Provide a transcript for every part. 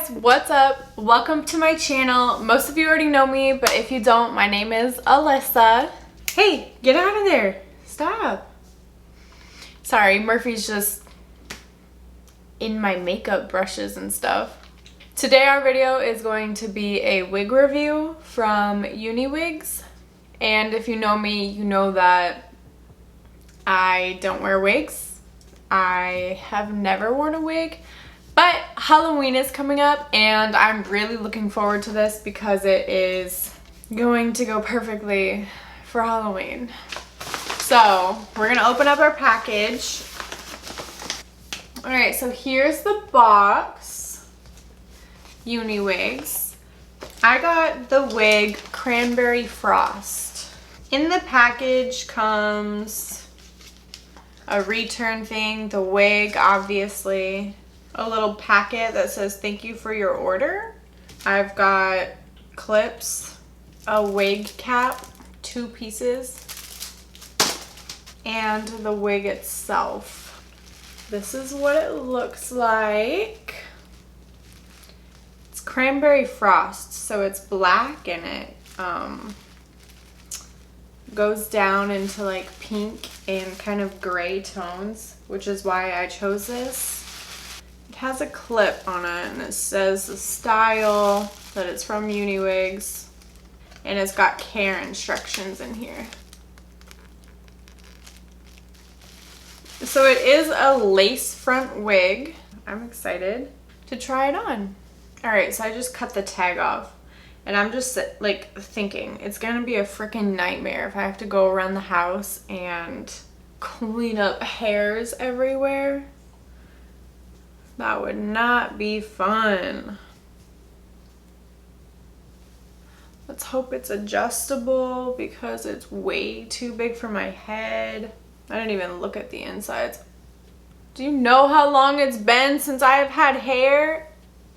guys, what's up? Welcome to my channel. Most of you already know me, but if you don't, my name is Alyssa. Hey, get out of there. Stop. Sorry, Murphy's just in my makeup brushes and stuff. Today our video is going to be a wig review from Uniwigs. And if you know me, you know that I don't wear wigs. I have never worn a wig. But Halloween is coming up and I'm really looking forward to this because it is going to go perfectly for Halloween. So we're gonna open up our package. All right, so here's the box. Uniwigs. I got the wig Cranberry Frost. In the package comes a return thing, the wig obviously, a little packet that says thank you for your order. I've got clips, a wig cap, 2 pieces, and the wig itself. This is what it looks like. It's Cranberry Frost, so it's black and it goes down into like pink and kind of gray tones, which is why I chose this. It has a clip on it and it says the style, that it's from Uniwigs, and it's got care instructions in here. So it is a lace front wig. I'm excited to try it on. All right, so I just cut the tag off and I'm just like thinking it's gonna be a freaking nightmare if I have to go around the house and clean up hairs everywhere. That would not be fun. Let's hope it's adjustable because it's way too big for my head. I didn't even look at the insides. Do you know how long it's been since I have had hair?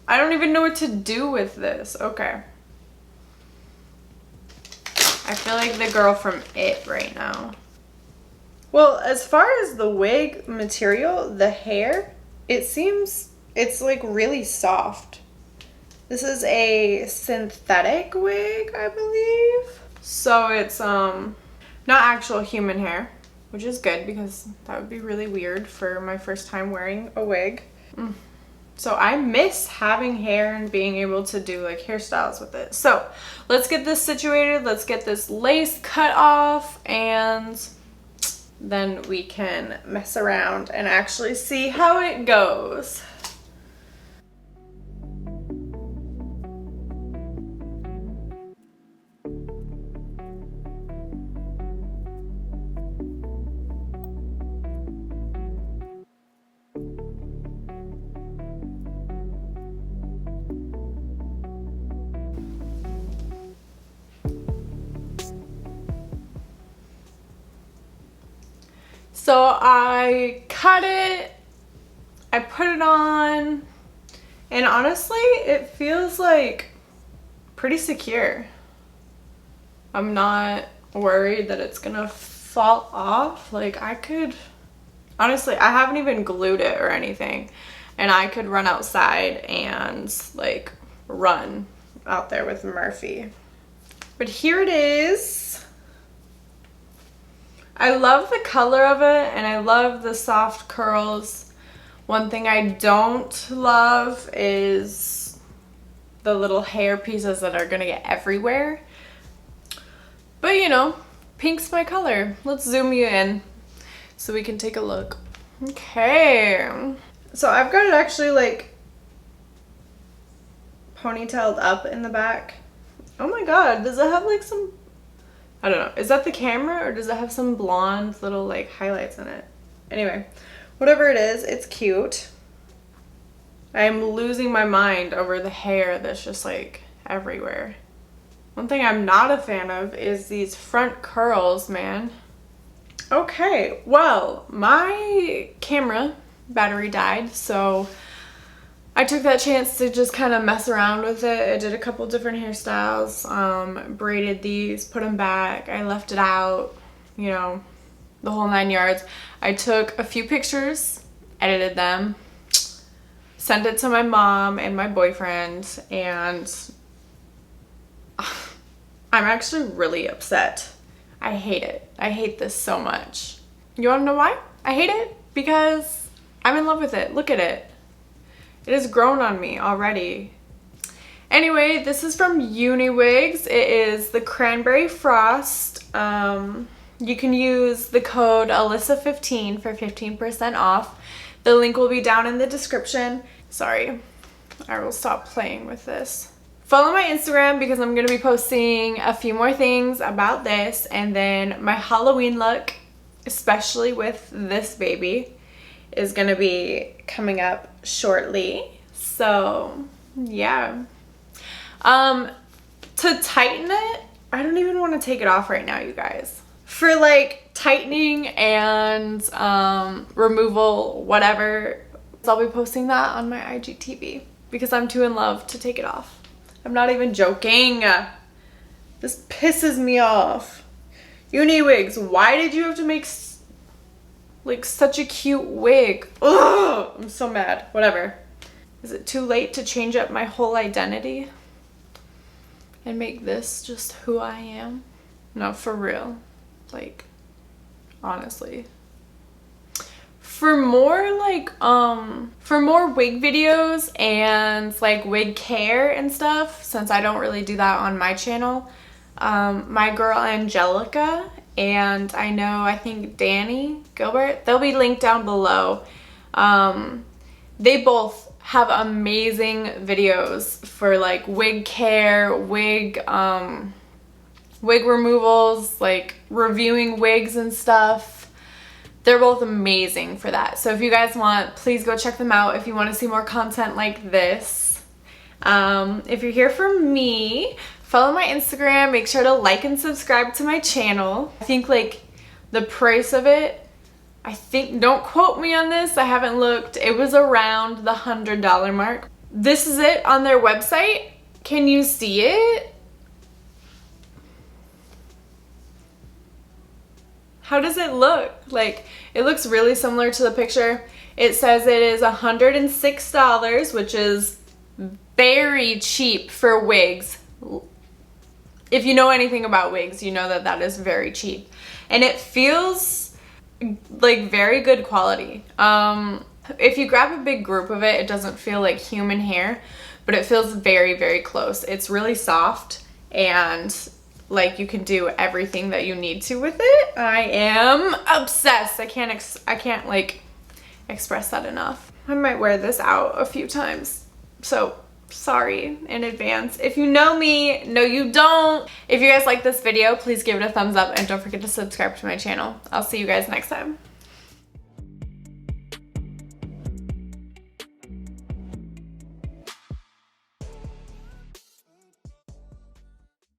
I don't even know what to do with this. Okay. I feel like the girl from It right now. Well, as far as the wig material, the hair, it seems it's like really soft. This is a synthetic wig, I believe. So it's not actual human hair, which is good because that would be really weird for my first time wearing a wig. So I miss having hair and being able to do like hairstyles with it. So let's get this situated. Let's get this lace cut off and then we can mess around and actually see how it goes. So I cut it, I put it on, and honestly, it feels like pretty secure. I'm not worried that it's gonna fall off. Like I could, honestly, I haven't even glued it or anything, and I could run outside and like run out there with Murphy. But here it is. I love the color of it and I love the soft curls. One thing I don't love is the little hair pieces that are gonna get everywhere. But you know, pink's my color. Let's zoom you in so we can take a look. Okay. So I've got it actually like ponytailed up in the back. Oh my god, does it have like some, I don't know, is that the camera or does it have some blonde little like highlights in it? Anyway, whatever it is, it's cute. I'm losing my mind over the hair that's just like everywhere. One thing I'm not a fan of is these front curls, man. Okay, well, my camera battery died, so I took that chance to just kind of mess around with it. I did a couple different hairstyles, braided these, put them back. I left it out, you know, the whole 9 yards. I took a few pictures, edited them, sent it to my mom and my boyfriend, and I'm actually really upset. I hate it. I hate this so much. You want to know why I hate it? Because I'm in love with it. Look at it. It has grown on me already. Anyway, this is from Uniwigs. It is the Cranberry Frost. You can use the code Alyssa15 for 15% off. The link will be down in the description. Sorry, I will stop playing with this. Follow my Instagram because I'm going to be posting a few more things about this, and then my Halloween look, especially with this baby, is going to be coming up shortly. So yeah. To tighten it, I don't even want to take it off right now, you guys. For like tightening and removal, whatever, I'll be posting that on my IGTV because I'm too in love to take it off. I'm not even joking. This pisses me off. Uniwigs, why did you have to make like such a cute wig? Ugh, I'm so mad. Whatever. Is it too late to change up my whole identity and make this just who I am? No, for real. Like, honestly. For more like for more wig videos and like wig care and stuff, since I don't really do that on my channel, my girl Angelica and I think Danny Gilbert, they'll be linked down below. They both have amazing videos for like wig care, wig removals, like reviewing wigs and stuff. They're both amazing for that. So if you guys want, please go check them out if you want to see more content like this. If you're here for me, follow my Instagram. Make sure to like and subscribe to my channel. I think like the price of it, I think, don't quote me on this, I haven't looked. It was around the $100 mark. This is it on their website. Can you see it? How does it look? Like, it looks really similar to the picture. It says it is $106, which is very cheap for wigs. If you know anything about wigs, you know that that is very cheap. And it feels like very good quality. If you grab a big group of it, it doesn't feel like human hair, but it feels very, very close. It's really soft and like you can do everything that you need to with it. I am obsessed. I can't like express that enough. I might wear this out a few times. So sorry in advance. If you know me, no you don't. If you guys like this video, please give it a thumbs up and don't forget to subscribe to my channel. I'll see you guys next time.